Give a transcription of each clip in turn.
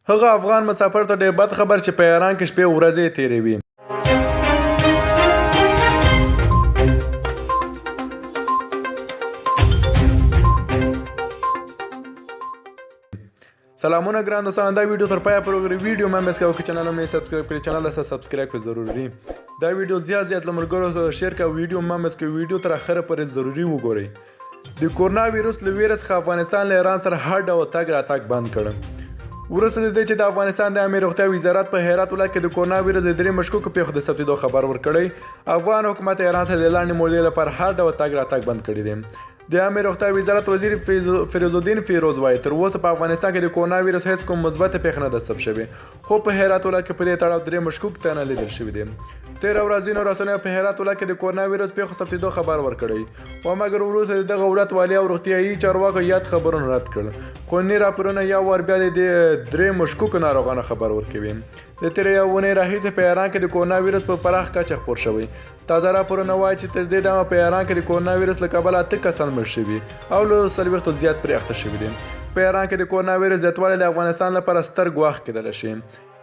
هغه افغان مسافر ته ډېر بد خبر چې په ایران کې شپې ورځې تېروي. سلامونه ګران دوستان، دا ویډیو تر پایه پورې وګورئ. ویډیو مه مس کوئ. که چینل مې سبسکرایب کړئ، چینل ته سبسکرایب کړئ ضروري. دا ویډیو زیات له ملګرو سره شیر کړئ. ویډیو مه مس کوئ. ویډیو تر اخره پورې ضروري وګورئ. د کورونا ویروس له ویروس څخه افغانستان له ایران سره هر ډول تګ راتګ بند کړ. وروسته د دې چې د افغانستان د عامه روغتیا وزارت په هرات ولایت کې د کورونا ویروس د 3 مشکوکو پیښو د ثبتېدو خبر ورکړی، افغان حکومت ایران ته د لاندې مودې لپاره هر ډول تګ راتګ بند کړی دی. د عامه روغتیا وزارت وزیر فیروزالدین فیروز وایي تر اوسه په افغانستان کې د کورونا ویروس هیڅ کوم مثبت پیښه نه ده ثبت شوې، خو په هرات ولایت کې په دې تړاو 3 مشکوک تنه لیدل شوي دي. 13 ورځې نو رسنیو په هرات ولایت کې د کورونا ویروس پیښو ثبتېدو خبر ورکړی و، مګر وروسته دغه ولایت والي او روغتیایي چارواکو یاد خبرونه رد کړل. خو نوي راپورونه یو وار بیا د 3 مشکوکو ناروغانو خبر ورکوي. د تېرې یوې اونۍ راهیسې په ایران کې د کورونا ویروس په پراخ کچه خپور شوی. تازه راپورونه وایي چې تر دې دمه په ایران کې د کورونا ویروس له کبله 8 کسان مړ شوي او له 40 زیات پرې اخته شوي دي. په ایران کې د کورونا ویروس زیاتوالی د افغانستان لپاره ستر ګواښ کېدلی شي.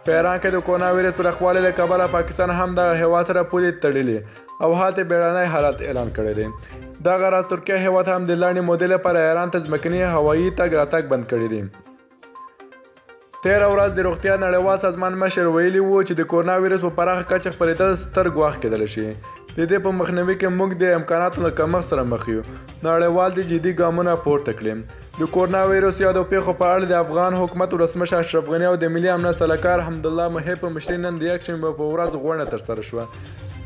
په ایران کې د کورونا ویروس پراخوالي له کبله پاکستان هم دغه هېواد سره پولې تړلي او هلته بیړنی حالت اعلان کړی دی. دغه راز ترکیه هېواد هم د لاندې مودې لپاره ایران ته ځمکني هوایي تګ راتګ بند کړی دی. 13 ورځ د روغتیا نړیوال سازمان مشر ویلي وو چې د کورونا ویروس په پراخه کچه خپرېدل ستر ګواښ کېدلی شي. د دې په مخنیوي کې موږ د امکاناتو له کمښت سره مخ یو. نړیوال د جدي ګامونه پورته کړي. د کورونا ویروس یا د پیښو په اړه د افغان حکومت ولسمشر اشرف غني او د ملي امنیت سلاکار حمدالله محب په مشرۍ نن د یکشنبې په ورځ غونډه ترسره شوه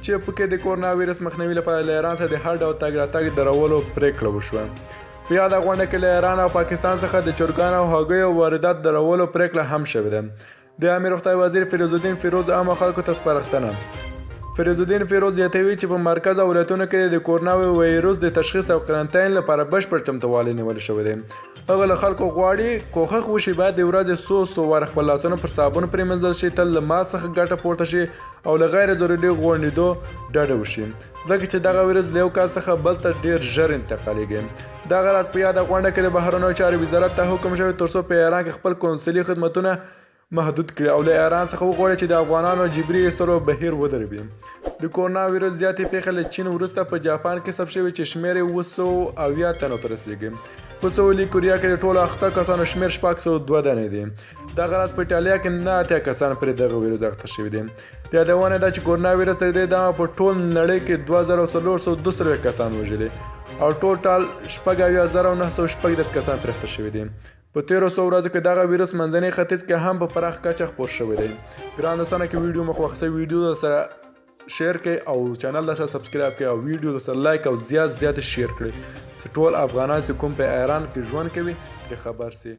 چې پکې د کورونا ویروس مخنیوي لپاره له ایران څخه د هر ډول تګ راتګ درولو پرېکړه وشوه. په یاده غونډه کې له ایران او پاکستان څخه د چرګانو او هګیو واردات درولو پرېکړه هم شوې ده. د عامه روغتیا وزیر فیروزالدین فیروز عامو خلکو ته سپارښتنه. فیروزالدین فیروز زیاتوي چې په مرکز او ولایتونو کې د کورونا ویروس د تشخیص او قرنطین لپاره بشپړ چمتووالی نیول شوی دی. هغه له خلکو غواړي کوښښ وشي باید د ورځې څو واره خپل لاسونه پر صابون پرېمنځل شي، تل له ماسک څخه ګټه پورته شي او له غیر ضروري غونډېدو ډډه وشي، ځکه چې دغه ویروس له یو کس څخه بل ته ډېر ژر انتقالېږي. دغه راز په یاده غونډه کې د بهرنیو چارو وزارت ته حکم شوی تر څو په ایران کې خپل قونسلي خدمتونه محدود کړي او له ایران څخه وغواړي چې د افغانانو جبري ایستلو بهیر ودروي. د کورونا ویروس زیاتې پیښې له چین وروسته په جاپان کې ثبت شوي چې شمېر یې 270 تنو ته رسېږي. په سویلي کوریا کې د ټولو 8 کسانو شمېر 602 دانې دی. دغه راز په ایټالیا کې 9 کسان پرې دغه ویروس اخته شوي دي. د یادونه ده چې کورونا ویروس تر دې دمه په ټول نړۍ کې 2442 کسان وژلي او ټوټال 7,910 کسان پرې اخته شوي دي. په 1300 ورځو کې دغه ویروس منځني ختیځ کې هم په پراخ کچه خپور شوی دی. ګران دوستانو کې ویډیو مو خوښ شوی ویډیو سره شیر کړئ او چینل سره سبسکرایب کړئ او ویډیو سره لایک او زیات شیر کړئ چې ټول افغانان چې کوم په ایران کې ژوند کوي پرې خبر سي.